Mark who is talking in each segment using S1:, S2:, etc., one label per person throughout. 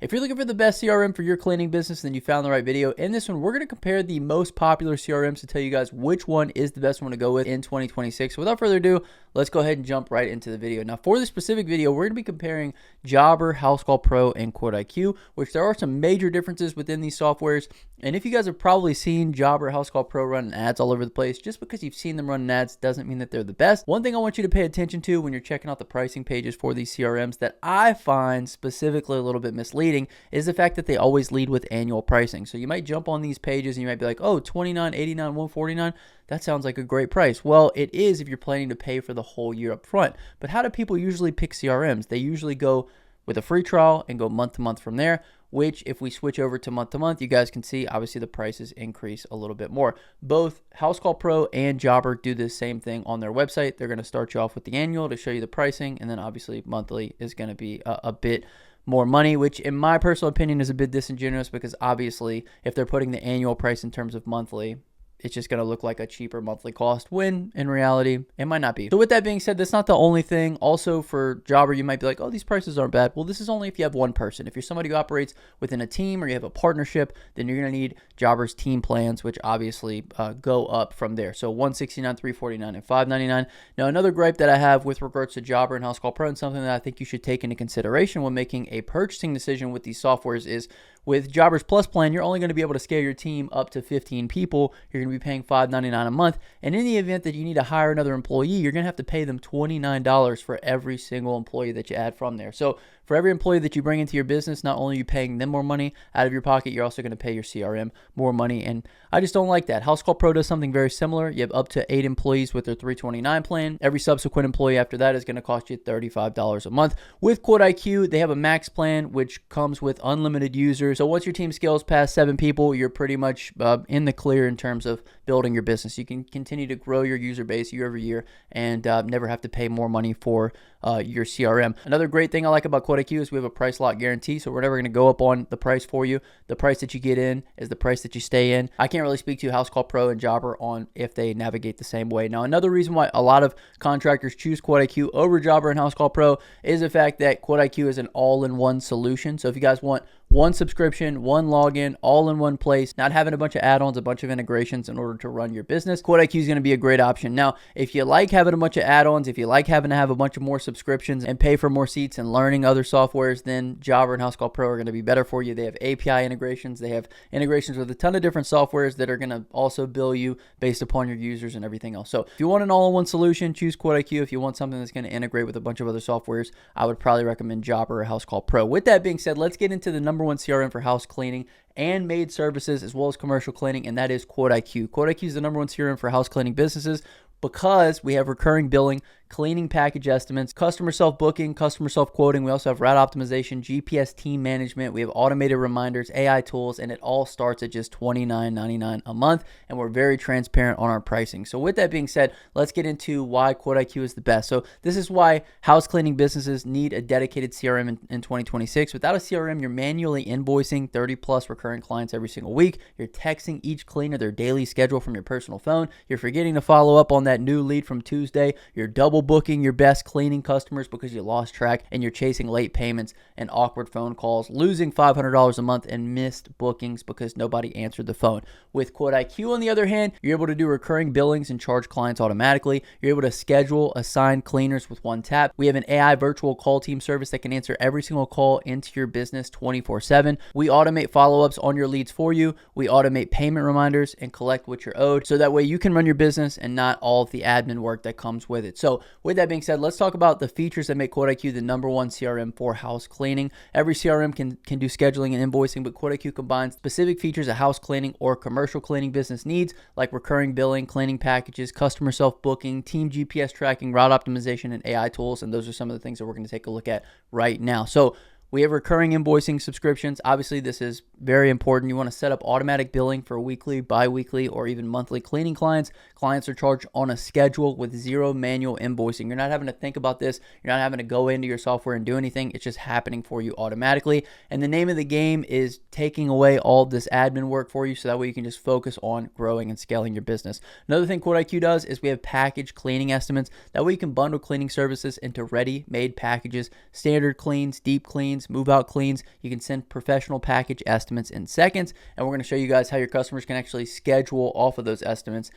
S1: If you're looking for the best CRM for your cleaning business, then you found the right video. In this one, we're going to compare the most popular CRMs to tell you guys which one is the best one to go with in 2026. So without further ado, let's go ahead and jump right into the video. Now, for this specific video, we're going to be comparing Jobber, Housecall Pro, and QuoteIQ, which there are some major differences within these softwares. And if you guys have probably seen Jobber, Housecall Pro running ads all over the place, just because you've seen them running ads doesn't mean that they're the best. One thing I want you to pay attention to when you're checking out the pricing pages for these CRMs that I find specifically a little bit misleading is the fact that they always lead with annual pricing. So you might jump on these pages and you might be like, oh, $29.89, $149. That sounds like a great price. Well, it is if you're planning to pay for the whole year up front. But how do people usually pick CRMs? They usually go with a free trial and go month to month from there, which if we switch over to month, you guys can see obviously the prices increase a little bit more. Both Housecall Pro and Jobber do the same thing on their website. They're going to start you off with the annual to show you the pricing, and then obviously monthly is going to be a bit more money, which in my personal opinion is a bit disingenuous because obviously if they're putting the annual price in terms of monthly, it's just going to look like a cheaper monthly cost when in reality it might not be. So with that being said, that's not the only thing. Also for Jobber, you might be like, oh, these prices aren't bad. Well, this is only if you have one person. If you're somebody who operates within a team or you have a partnership, then you're going to need Jobber's team plans, which obviously go up from there. So $169, $349, and $599. Now, another gripe that I have with regards to Jobber and Housecall Pro, and something that I think you should take into consideration when making a purchasing decision with these softwares is with Jobber's Plus plan, you're only going to be able to scale your team up to 15 people. You're going to be paying $599 a month. And in the event that you need to hire another employee, you're going to have to pay them $29 for every single employee that you add from there. So for every employee that you bring into your business, not only are you paying them more money out of your pocket, you're also going to pay your CRM more money. And I just don't like that. Housecall Pro does something very similar. You have up to 8 employees with their $329 plan. Every subsequent employee after that is going to cost you $35 a month. With QuoteIQ, they have a max plan, which comes with unlimited users. So once your team scales past 7 people, you're pretty much in the clear in terms of building your business. You can continue to grow your user base year over year and never have to pay more money for your CRM. Another great thing I like about QuoteIQ is we have a price lock guarantee, so we're never going to go up on the price for you. The price that you get in is the price that you stay in. I can't really speak to Housecall Pro and Jobber on if they navigate the same way. Now, another reason why a lot of contractors choose QuoteIQ over Jobber and Housecall Pro is the fact that QuoteIQ is an all-in-one solution. So if you guys want one subscription, one login, all in one place, not having a bunch of add-ons, a bunch of integrations in order to run your business, QuoteIQ is going to be a great option. Now, if you like having a bunch of add-ons, if you like having to have a bunch of more subscriptions and pay for more seats and learning other softwares, then Jobber and Housecall Pro are going to be better for you. They have API integrations. They have integrations with a ton of different softwares that are going to also bill you based upon your users and everything else. So if you want an all-in-one solution, choose QuoteIQ. If you want something that's going to integrate with a bunch of other softwares, I would probably recommend Jobber or Housecall Pro. With that being said, let's get into the number one CRM for house cleaning and maid services as well as commercial cleaning, and that is QuoteIQ. QuoteIQ is the number one CRM for house cleaning businesses because we have recurring billing, cleaning package estimates, customer self-booking, customer self-quoting. We also have route optimization, GPS team management. We have automated reminders, AI tools, and it all starts at just $29.99 a month, and we're very transparent on our pricing. So with that being said, let's get into why QuoteIQ is the best. So this is why house cleaning businesses need a dedicated CRM in 2026. Without a CRM, you're manually invoicing 30 plus recurring clients every single week. You're texting each cleaner their daily schedule from your personal phone. You're forgetting to follow up on that new lead from Tuesday. You're double booking your best cleaning customers because you lost track, and you're chasing late payments and awkward phone calls, losing $500 a month and missed bookings because nobody answered the phone. With QuoteIQ, on the other hand, you're able to do recurring billings and charge clients automatically. You're able to schedule assigned cleaners with one tap. We have an AI virtual call team service that can answer every single call into your business 24/7. We automate follow-ups on your leads for you. We automate payment reminders and collect what you're owed, so that way you can run your business and not all of the admin work that comes with it. So with that being said, let's talk about the features that make QuoteIQ the number one CRM for house cleaning. Every CRM can do scheduling and invoicing, but QuoteIQ combines specific features a house cleaning or commercial cleaning business needs, like recurring billing, cleaning packages, customer self-booking, team GPS tracking, route optimization, and AI tools. And those are some of the things that we're going to take a look at right now. So we have recurring invoicing subscriptions. Obviously, this is very important. You want to set up automatic billing for weekly, bi-weekly, or even monthly cleaning clients. Clients are charged on a schedule with zero manual invoicing. You're not having to think about this. You're not having to go into your software and do anything. It's just happening for you automatically. And the name of the game is taking away all this admin work for you, so that way you can just focus on growing and scaling your business. Another thing QuoteIQ does is we have package cleaning estimates. That way you can bundle cleaning services into ready-made packages, standard cleans, deep cleans, cleans, move out cleans. You can send professional package estimates in seconds, and we're going to show you guys how your customers can actually schedule off of those estimates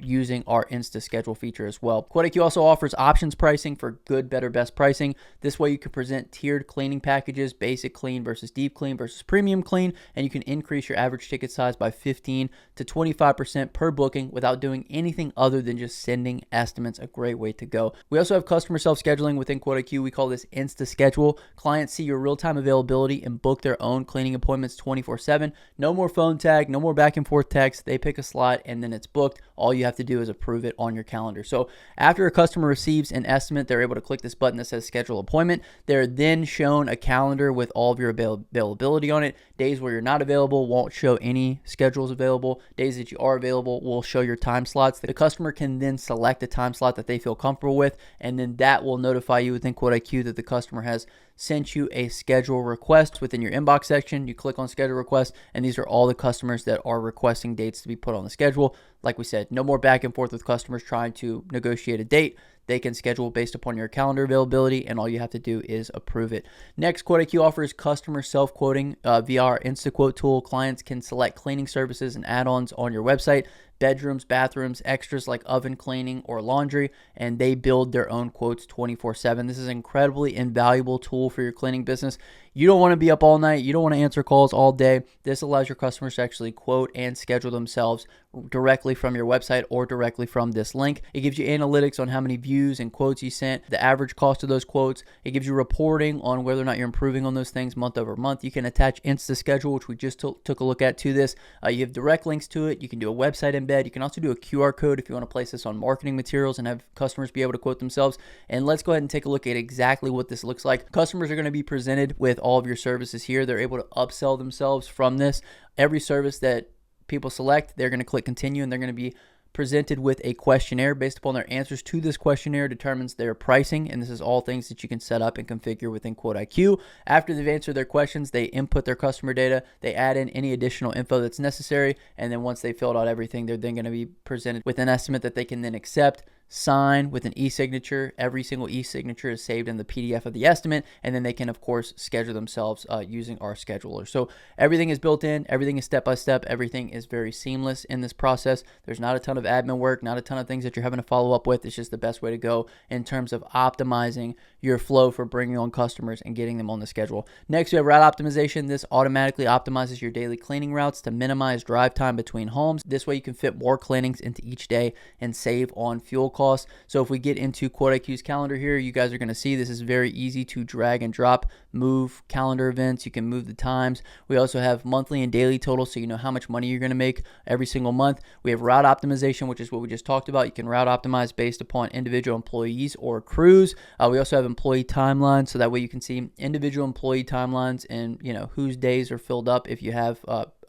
S1: using our InstaSchedule feature as well. QuoteIQ also offers options pricing for good, better, best pricing. This way you can present tiered cleaning packages, basic clean versus deep clean versus premium clean, and you can increase your average ticket size by 15 to 25% per booking without doing anything other than just sending estimates. A great way to go. We also have customer self-scheduling within QuoteIQ. We call this InstaSchedule. Clients see your real-time availability and book their own cleaning appointments 24/7. No more phone tag, no more back and forth text. They pick a slot and then it's booked. All you have to do is approve it on your calendar. So after a customer receives an estimate, they're able to click this button that says schedule appointment. They're then shown a calendar with all of your availability on it. Days where you're not available won't show any schedules available. Days that you are available will show your time slots. The customer can then select a time slot that they feel comfortable with, and then that will notify you within QuoteIQ that the customer has sent you a schedule request within your inbox section. You click on schedule request, and these are all the customers that are requesting dates to be put on the schedule. Like we said, no more back and forth with customers trying to negotiate a date. They can schedule based upon your calendar availability, and all you have to do is approve it. Next, QuoteIQ offers customer self-quoting via our InstaQuote tool. Clients can select cleaning services and add-ons on your website, bedrooms, bathrooms, extras like oven cleaning or laundry, and they build their own quotes 24/7. This is an incredibly invaluable tool for your cleaning business. You don't want to be up all night. You don't want to answer calls all day. This allows your customers to actually quote and schedule themselves directly from your website or directly from this link. It gives you analytics on how many views and quotes you sent, the average cost of those quotes. It gives you reporting on whether or not you're improving on those things month over month. You can attach InstaSchedule, which we just took a look at to this. You have direct links to it. You can do a website embed. You can also do a QR code if you want to place this on marketing materials and have customers be able to quote themselves. And let's go ahead and take a look at exactly what this looks like. Customers are going to be presented with all of your services here. They're able to upsell themselves from this. Every service that people select, they're going to click continue, and they're going to be presented with a questionnaire. Based upon their answers to this questionnaire determines their pricing, and this is all things that you can set up and configure within QuoteIQ. After they've answered their questions, they input their customer data, they add in any additional info that's necessary, and then once they filled out everything, they're then going to be presented with an estimate that they can then accept, sign with an e-signature. Every single e-signature is saved in the PDF of the estimate, and then they can of course schedule themselves using our scheduler. So everything is built in, everything is step by step, everything is very seamless in this process. There's not a ton of admin work, not a ton of things that you're having to follow up with. It's just the best way to go in terms of optimizing your flow for bringing on customers and getting them on the schedule. Next, we have route optimization. This automatically optimizes your daily cleaning routes to minimize drive time between homes. This way you can fit more cleanings into each day and save on fuel costs. So if we get into QuoteIQ's calendar here, you guys are going to see this is very easy to drag and drop, move calendar events. You can move the times. We also have monthly and daily totals, so you know how much money you're going to make every single month. We have route optimization, which is what we just talked about. You can route optimize based upon individual employees or crews. We also have employee timelines, so that way you can see individual employee timelines and whose days are filled up if you have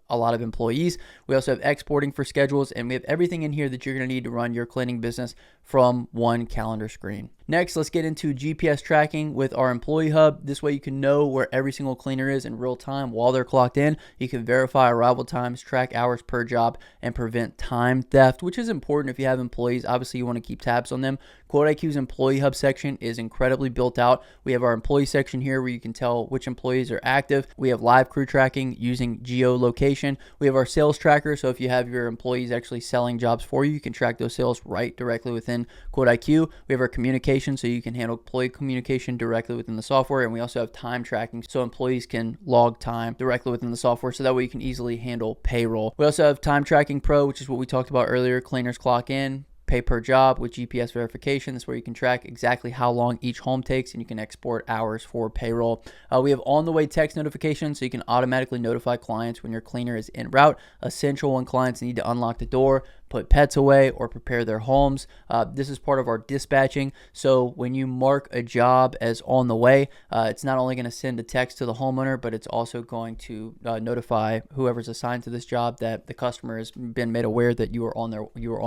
S1: a lot of employees. We also have exporting for schedules, and we have everything in here that you're going to need to run your cleaning business from one calendar screen. Next, let's get into GPS tracking with our employee hub. This way you can know where every single cleaner is in real time while they're clocked in. You can verify arrival times, track hours per job, and prevent time theft, which is important if you have employees. Obviously, you want to keep tabs on them. QuoteIQ's employee hub section is incredibly built out. We have our employee section here where you can tell which employees are active. We have live crew tracking using geolocation. We have our sales tracker, so if you have your employees actually selling jobs for you, you can track those sales right directly within QuoteIQ. We have our communication, so you can handle employee communication directly within the software, and we also have time tracking, so employees can log time directly within the software, so that way you can easily handle payroll. We also have Time Tracking Pro, which is what we talked about earlier. Cleaners clock in, pay per job with GPS verification. That's where you can track exactly how long each home takes, and you can export hours for payroll. We have on the way text notifications, so you can automatically notify clients when your cleaner is en route. Essential when clients need to unlock the door, put pets away, or prepare their homes. This is part of our dispatching. So when you mark a job as on the way, it's not only going to send a text to the homeowner, but it's also going to notify whoever's assigned to this job that the customer has been made aware that you are on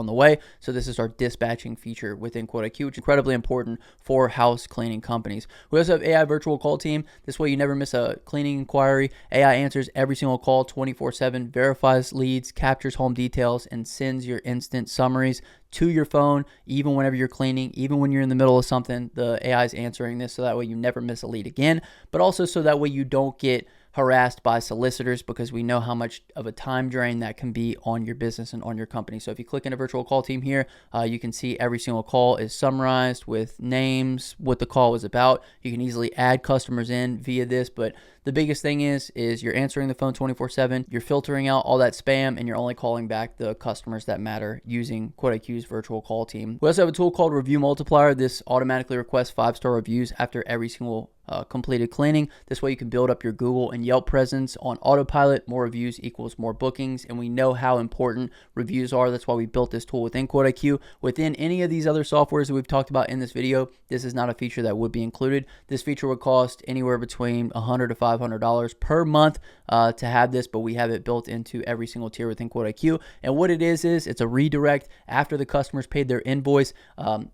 S1: the way. So this is our dispatching feature within QuoteIQ, which is incredibly important for house cleaning companies. We also have AI virtual call team. This way you never miss a cleaning inquiry. AI answers every single call 24/7, verifies leads, captures home details, and sends your instant summaries to your phone, even whenever you're cleaning, even when you're in the middle of something. The AI is answering this so that way you never miss a lead again, but also so that way you don't get harassed by solicitors, because we know how much of a time drain that can be on your business and on your company. So if you click into virtual call team here, you can see every single call is summarized with names, what the call was about. You can easily add customers in via this, but the biggest thing is you're answering the phone 24/7, you're filtering out all that spam, and you're only calling back the customers that matter using QuoteIQ's virtual call team. We also have a tool called Review Multiplier. This automatically requests 5-star reviews after every single completed cleaning. This way you can build up your Google and Yelp presence on autopilot. More reviews equals more bookings, and we know how important reviews are. That's why we built this tool within QuoteIQ. Within any of these other softwares that we've talked about in this video, this is not a feature that would be included. This feature would cost anywhere between $100 to $500 per month to have this, but we have it built into every single tier within QuoteIQ. And what it is it's a redirect. After the customer's paid their invoice,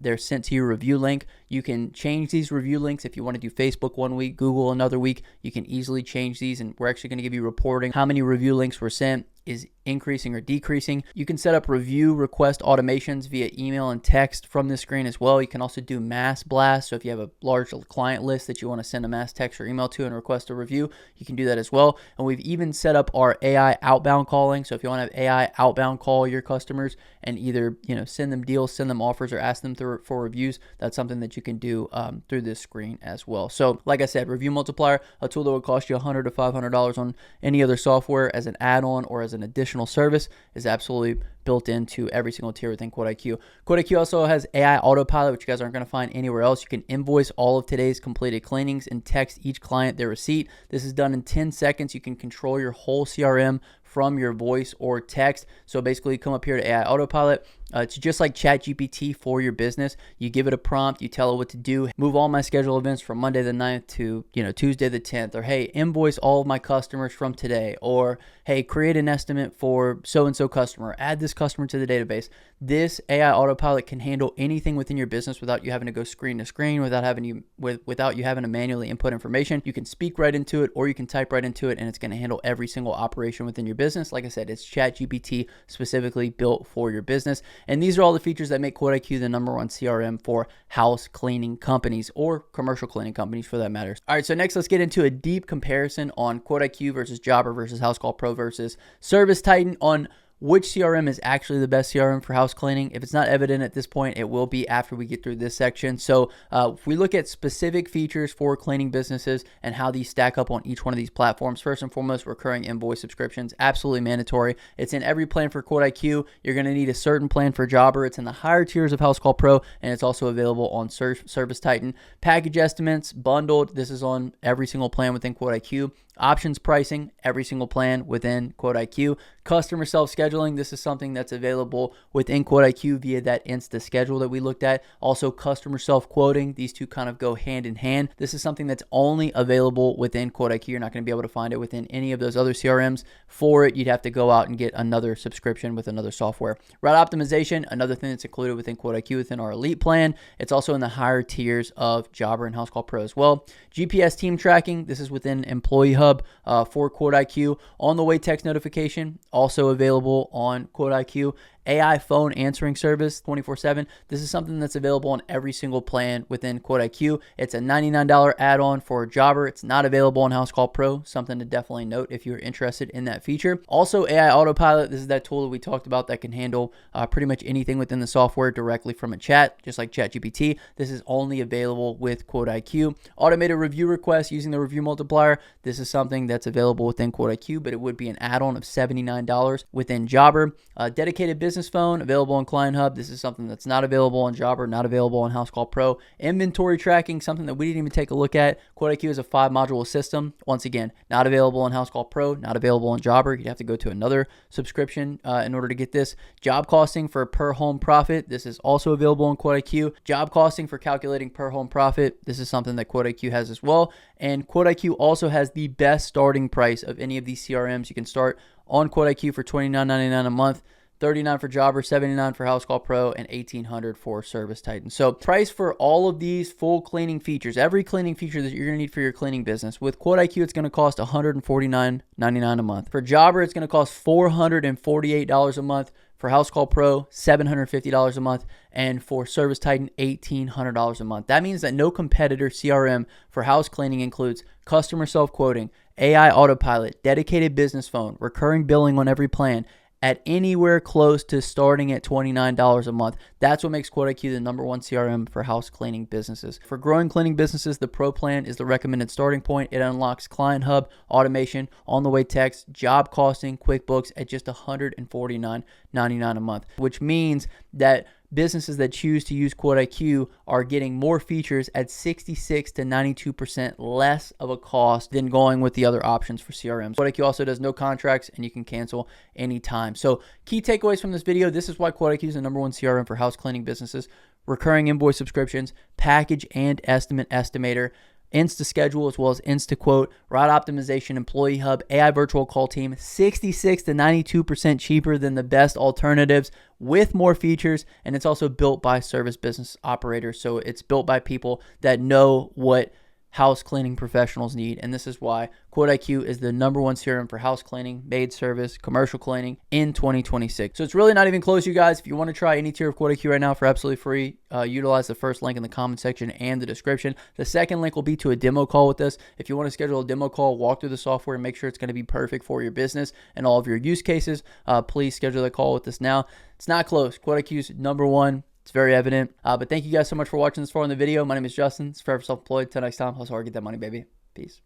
S1: they're sent to your review link. You can change these review links if you want to do Facebook one week, Google another week. You can easily change these, and we're actually going to give you reporting how many review links were sent, is increasing or decreasing. You can set up review request automations via email and text from this screen as well. You can also do mass blasts. So if you have a large client list that you want to send a mass text or email to and request a review, you can do that as well. And we've even set up our AI outbound calling. So if you want to have AI outbound call your customers and either send them deals, send them offers, or ask them for reviews, that's something that you can do through this screen as well. So like I said, Review Multiplier, a tool that would cost you $100 to $500 on any other software as an add-on or as an additional service, is absolutely built into every single tier within QuoteIQ. QuoteIQ also has AI autopilot, which you guys aren't going to find anywhere else. You can invoice all of today's completed cleanings and text each client their receipt. This is done in 10 seconds. You can control your whole CRM from your voice or text. So basically you come up here to AI autopilot. It's just like ChatGPT for your business. You give it a prompt, you tell it what to do. Move all my scheduled events from Monday the 9th to Tuesday the 10th, or hey, invoice all of my customers from today, or hey, create an estimate for so-and-so customer, add this customer to the database. This AI autopilot can handle anything within your business without you having to go screen to screen, without you having to manually input information. You can speak right into it, or you can type right into it, and it's going to handle every single operation within your business. Like I said, it's ChatGPT specifically built for your business. And these are all the features that make QuoteIQ the #1 CRM for house cleaning companies, or commercial cleaning companies for that matter. All right, so next let's get into a deep comparison on QuoteIQ versus Jobber versus Housecall Pro versus ServiceTitan on which CRM is actually the best CRM for house cleaning. If it's not evident at this point, it will be after we get through this section. So if we look at specific features for cleaning businesses and how these stack up on each one of these platforms, first and foremost, recurring invoice subscriptions, absolutely mandatory. It's in every plan for QuoteIQ. You're going to need a certain plan for Jobber. It's in the higher tiers of Housecall Pro, and it's also available on ServiceTitan. Package estimates, bundled. This is on every single plan within QuoteIQ. Options pricing, every single plan within QuoteIQ. Customer self-scheduling, this is something that's available within QuoteIQ via that InstaSchedule that we looked at. Also, customer self-quoting, these two kind of go hand in hand. This is something that's only available within QuoteIQ. You're not going to be able to find it within any of those other CRMs. For it, you'd have to go out and get another subscription with another software. Route optimization, another thing that's included within QuoteIQ within our Elite plan. It's also in the higher tiers of Jobber and Housecall Pro as well. GPS team tracking, this is within Employee Hub for QuoteIQ. On the way text notification, also available on QuoteIQ. AI phone answering service 24/7. This is something that's available on every single plan within QuoteIQ. It's a $99 add-on for Jobber. It's not available on Housecall Pro. Something to definitely note if you're interested in that feature. Also, AI Autopilot. This is that tool that we talked about that can handle pretty much anything within the software directly from a chat, just like ChatGPT. This is only available with QuoteIQ. Automated review requests using the review multiplier. This is something that's available within QuoteIQ, but it would be an add-on of $79 within Jobber. Dedicated business phone available on Client Hub. This is something that's not available on Jobber, not available on Housecall Pro. Inventory tracking, something that we didn't even take a look at. QuoteIQ is a 5-module system. Once again, not available on Housecall Pro, not available on Jobber. You'd have to go to another subscription in order to get this. Job costing for per home profit. This is also available on QuoteIQ. Job costing for calculating per home profit. This is something that QuoteIQ has as well. And QuoteIQ also has the best starting price of any of these CRMs. You can start on QuoteIQ for $29.99 a month. $39 for Jobber, $79 for Housecall Pro, and $1,800 for ServiceTitan. So price for all of these full cleaning features, every cleaning feature that you're going to need for your cleaning business. With QuoteIQ, it's going to cost $149.99 a month. For Jobber, it's going to cost $448 a month. For Housecall Pro, $750 a month. And for ServiceTitan, $1,800 a month. That means that no competitor CRM for house cleaning includes customer self-quoting, AI autopilot, dedicated business phone, recurring billing on every plan, at anywhere close to starting at $29 a month. That's what makes QuoteIQ the #1 CRM for house cleaning businesses. For growing cleaning businesses, the Pro plan is the recommended starting point. It unlocks Client Hub, automation, on-the-way text, job costing, QuickBooks at just $149.99 a month, which means that businesses that choose to use QuoteIQ are getting more features at 66 to 92% less of a cost than going with the other options for CRMs. QuoteIQ also does no contracts, and you can cancel anytime. So key takeaways from this video: this is why QuoteIQ is the #1 CRM for house cleaning businesses. Recurring invoice subscriptions, package and estimate estimator, InstaSchedule as well as InstaQuote, route optimization, employee hub, AI virtual call team, 66 to 92% cheaper than the best alternatives with more features. And it's also built by service business operators. So it's built by people that know what house cleaning professionals need. And this is why QuoteIQ is the #1 CRM for house cleaning, maid service, commercial cleaning in 2026. So it's really not even close, you guys. If you want to try any tier of QuoteIQ right now for absolutely free, utilize the first link in the comment section and the description. The second link will be to a demo call with us. If you want to schedule a demo call, walk through the software and make sure it's going to be perfect for your business and all of your use cases, please schedule a call with us now. It's not close. QuoteIQ is #1. It's very evident. But thank you guys so much for watching this far in the video. My name is Justin. It's Forever Self-Employed. Till next time, hustle hard, get that money, baby. Peace.